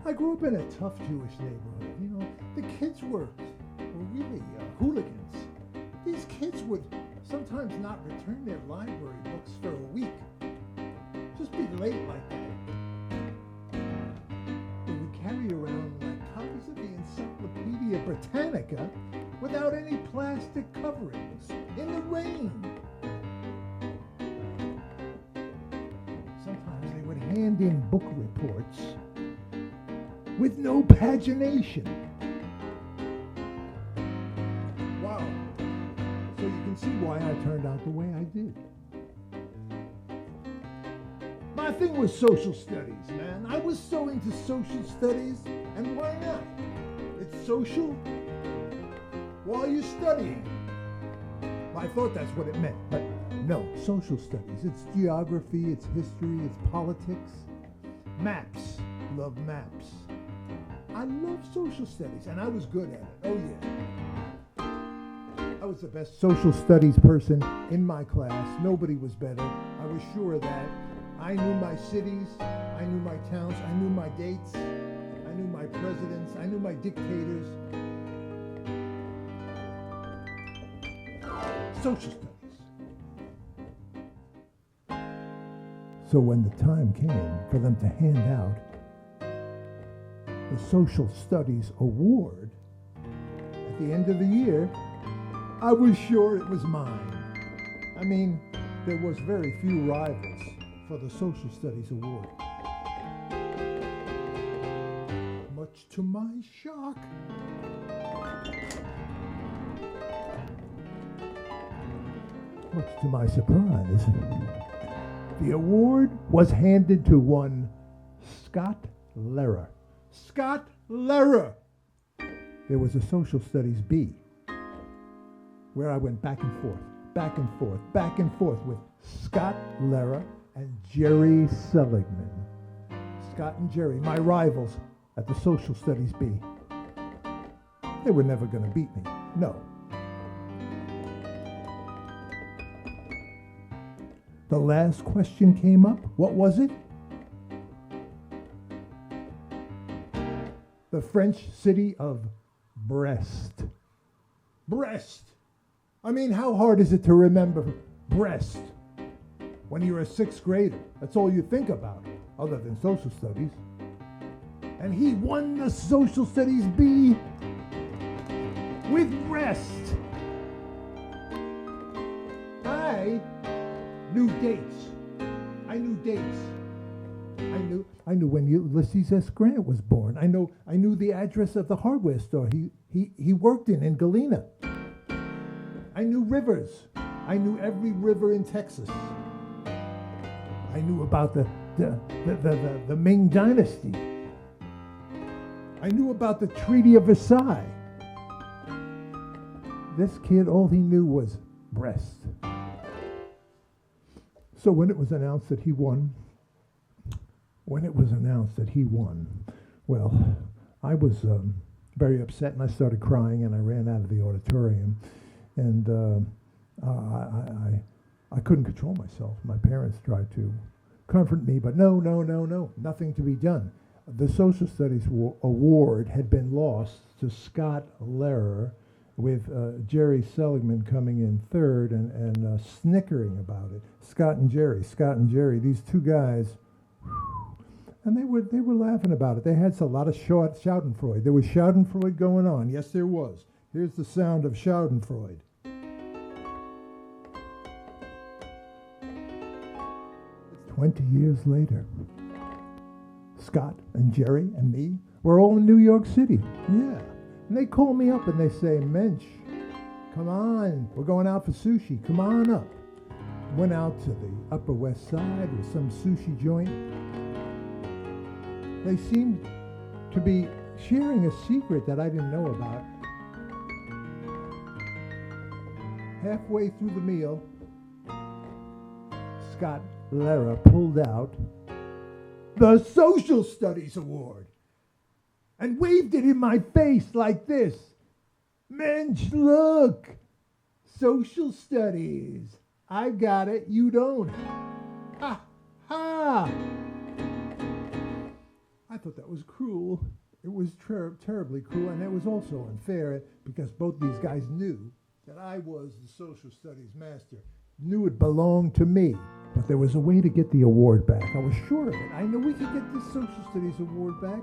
I grew up in a tough Jewish neighborhood. You know, the kids were really hooligans. These kids would sometimes not return their library books for a week. Just be late like that. They would carry around like copies of the Encyclopedia Britannica without any plastic coverings in the rain. Sometimes they would hand in book reports with no pagination. Wow. So you can see why I turned out the way I did. My thing was social studies, man. I was so into social studies, and why not? It's social while you're studying. Well, I thought that's what it meant, but no, social studies. It's geography, it's history, it's politics. Maps. Love maps. I love social studies, and I was good at it. Oh, yeah. I was the best social studies person in my class. Nobody was better. I was sure of that. I knew my cities. I knew my towns. I knew my dates. I knew my presidents. I knew my dictators. Social studies. So when the time came for them to hand out the Social Studies Award at the end of the year, I was sure it was mine. I mean, there was very few rivals for the Social Studies Award. Much to my shock. Much to my surprise, the award was handed to one Scott Lehrer. Scott Lehrer! There was a Social Studies B, where I went back and forth, back and forth, back and forth with Scott Lehrer and Jerry Seligman. Scott and Jerry, my rivals at the Social Studies B. They were never going to beat me. No. The last question came up. What was it? The French city of Brest. Brest! I mean, how hard is it to remember Brest when you're a sixth grader? That's all you think about, other than social studies. And he won the Social Studies B with Brest. I knew dates. I knew dates. I knew when Ulysses S. Grant was born. I knew the address of the hardware store he worked in Galena. I knew rivers. I knew every river in Texas. I knew about the Ming Dynasty. I knew about the Treaty of Versailles. This kid, all he knew was Brest. So when it was announced that he won, well, I was very upset, and I started crying, and I ran out of the auditorium, and I couldn't control myself. My parents tried to comfort me, but no, nothing to be done. The Social Studies Award had been lost to Scott Lehrer, with Jerry Seligman coming in third and snickering about it. Scott and Jerry, these two guys, and they were laughing about it. They had a lot of Schadenfreude. There was Schadenfreude going on. Yes, there was. Here's the sound of Schadenfreude. It's 20 years later. Scott and Jerry and me, we're all in New York City. Yeah. And they call me up and they say, Mensch, come on, we're going out for sushi. Come on up. Went out to the Upper West Side with some sushi joint. They seemed to be sharing a secret that I didn't know about. Halfway through the meal, Scott Lehrer pulled out the Social Studies Award and waved it in my face like this. Mensch, look, social studies. I got it, you don't. Ha, ha. I thought that was cruel. It was terribly cruel, and it was also unfair because both these guys knew that I was the social studies master, knew it belonged to me. But there was a way to get the award back. I was sure of it. I knew we could get this social studies award back.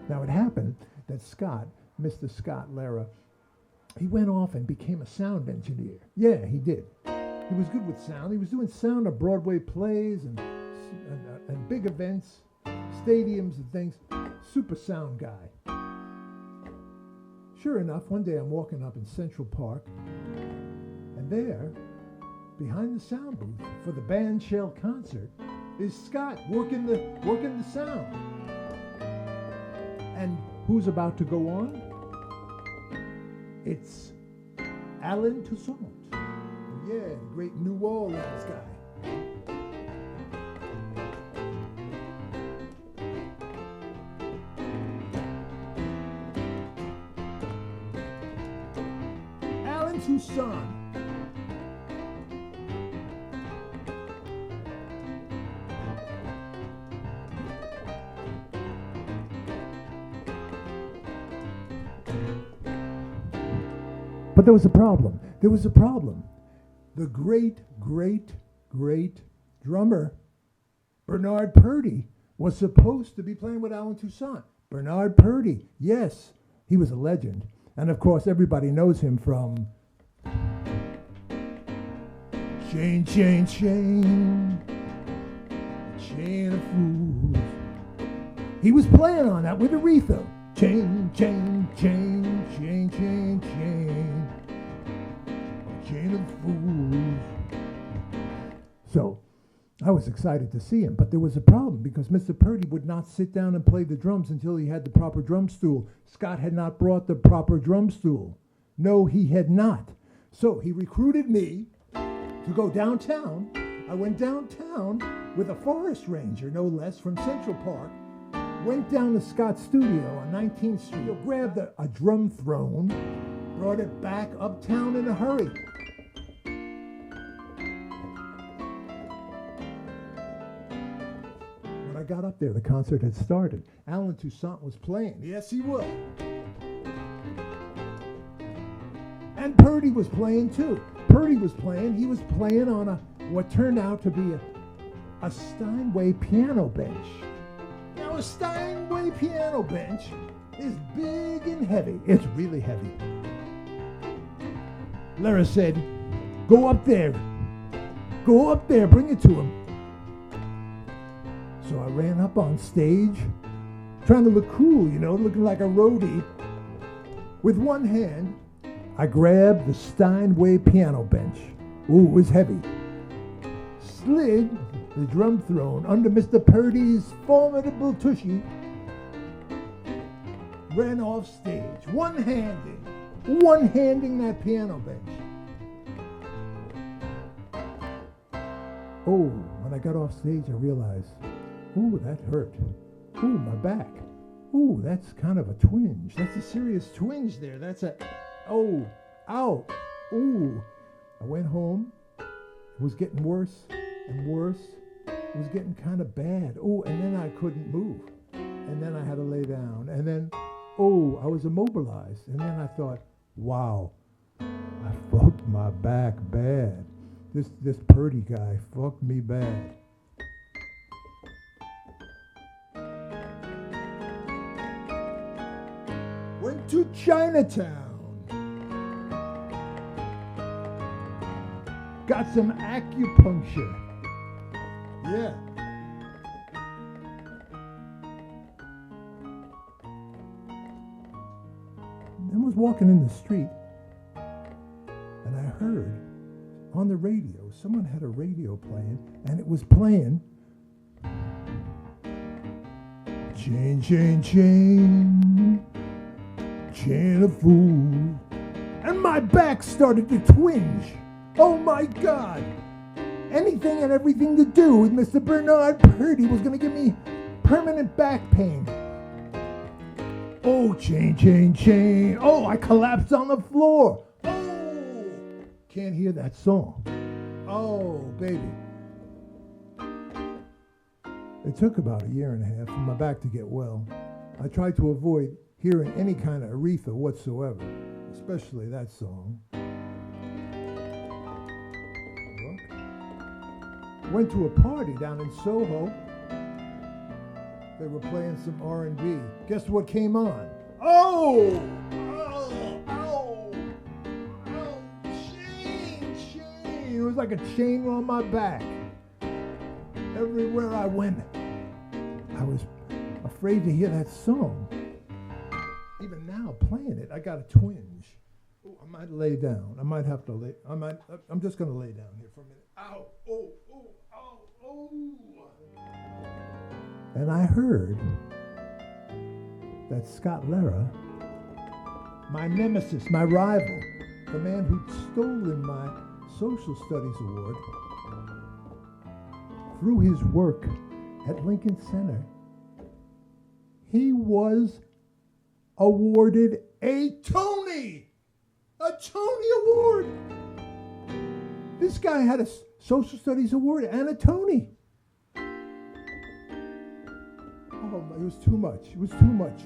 Now it happened that Scott, Mr. Scott Lara, he went off and became a sound engineer. Yeah, he did. He was good with sound. He was doing sound of Broadway plays and big events, stadiums and things. Super sound guy. Sure enough, one day I'm walking up in Central Park, and there, behind the sound booth for the band shell concert, is Scott working the sound. And who's about to go on? It's Alan Toussaint. Yeah, the great New Orleans guy. Alan Toussaint. But there was a problem. The great drummer, Bernard Purdie, was supposed to be playing with Alan Toussaint. Bernard Purdie, yes, he was a legend. And of course, everybody knows him from Chain, Chain, Chain, Chain of Fools. He was playing on that with Aretha. Chain, chain, chain, chain, chain, chain, chain of fools. So I was excited to see him, but there was a problem because Mr. Purdie would not sit down and play the drums until he had the proper drum stool. Scott had not brought the proper drum stool. No, he had not. So he recruited me to go downtown. I went downtown with a forest ranger, no less, from Central Park. Went down to Scott's studio on 19th Street, grabbed a drum throne, brought it back uptown in a hurry. When I got up there, the concert had started. Alan Toussaint was playing. Yes, he was. And Purdie was playing too. Purdie was playing. He was playing on what turned out to be a Steinway piano bench. A Steinway piano bench is big and heavy. It's really heavy. Lara said, go up there, bring it to him. So I ran up on stage, trying to look cool, looking like a roadie. With one hand, I grabbed the Steinway piano bench. Ooh, it was heavy. Slid the drum throne under Mr. Purdie's formidable tushy, ran off stage, one-handing that piano bench. Oh, when I got off stage, I realized, ooh, that hurt. Ooh, my back. Ooh, that's kind of a twinge. That's a serious twinge there. Ow. Ooh. I went home. It was getting worse and worse. It was getting kind of bad. Oh, and then I couldn't move. And then I had to lay down. And then, I was immobilized. And then I thought, wow, I fucked my back bad. This Purdie guy fucked me bad. Went to Chinatown. Got some acupuncture. Yeah. I was walking in the street, and I heard on the radio, someone had a radio playing, and it was playing Chain, Chain, Chain, Chain of Fools. And my back started to twinge. Oh my God. Anything and everything to do with Mr. Bernard Purdie was going to give me permanent back pain. Oh, chain, chain, chain. Oh, I collapsed on the floor. Oh, can't hear that song. Oh, baby. It took about a year and a half for my back to get well. I tried to avoid hearing any kind of Aretha whatsoever, especially that song. Went to a party down in Soho. They were playing some R&B. Guess what came on? Oh! Chain! It was like a chain on my back. Everywhere I went, I was afraid to hear that song. Even now, playing it, I got a twinge. Oh, I might lay down. I might have to lay. I'm just going to lay down here for a minute. Ow! Oh! Oh! Oh! Oh! And I heard that Scott Lehrer, my nemesis, my rival, the man who'd stolen my social studies award, through his work at Lincoln Center, he was awarded a Tony Award. This guy had a social studies award and a Tony. Oh, it was too much. It was too much.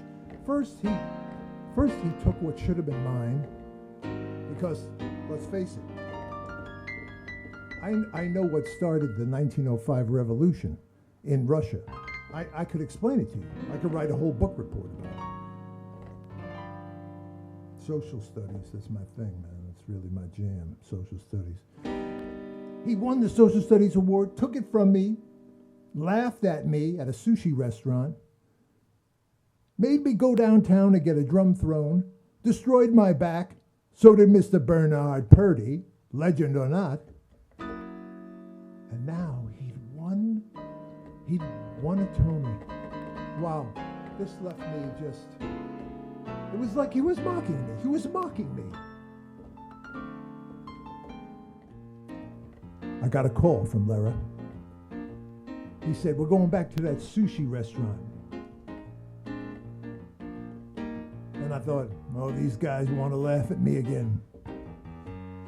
First he took what should have been mine, because let's face it, I know what started the 1905 revolution in Russia. I could explain it to you. I could write a whole book report about it. Social studies, that's my thing, man. That's really my jam, social studies. He won the Social Studies Award, took it from me, laughed at me at a sushi restaurant, made me go downtown and get a drum thrown, destroyed my back, so did Mr. Bernard Purdy, legend or not. And now he'd won a Tony. Wow, this left me just, it was like he was mocking me. He was mocking me. I got a call from Lehrer. He said, we're going back to that sushi restaurant. And I thought, oh, these guys want to laugh at me again.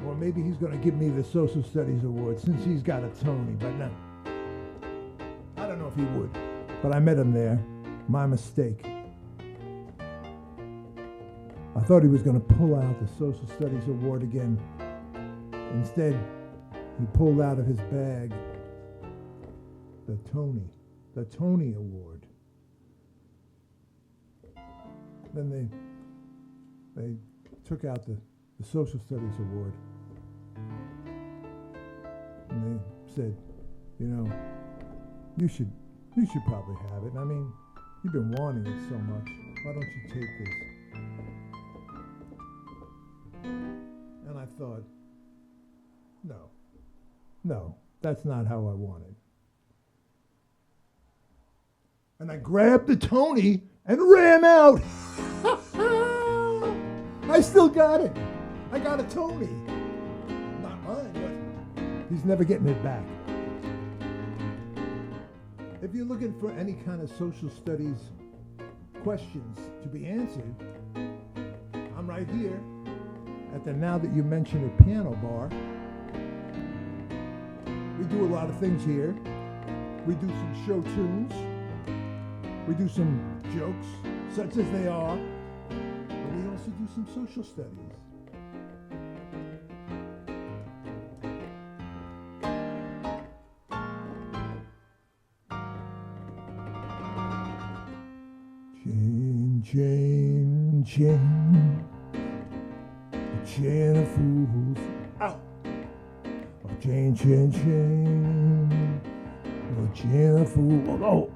Or maybe he's going to give me the Social Studies Award since he's got a Tony, but no. I don't know if he would, but I met him there. My mistake. I thought he was going to pull out the Social Studies Award again. Instead, he pulled out of his bag the Tony Award. Then they took out the Social Studies Award. And they said, you know, you should probably have it. I mean, you've been wanting it so much. Why don't you take this? And I thought, no, that's not how I want it. And I grabbed the Tony and ran out. I still got it. I got a Tony. Not mine, but he's never getting it back. If you're looking for any kind of social studies questions to be answered, I'm right here at the Now That You Mention It piano bar. We do a lot of things here. We do some show tunes. We do some jokes, such as they are. But we also do some social studies. Chain, a chain of fools. Ow! A chain, a chain of fools. Oh,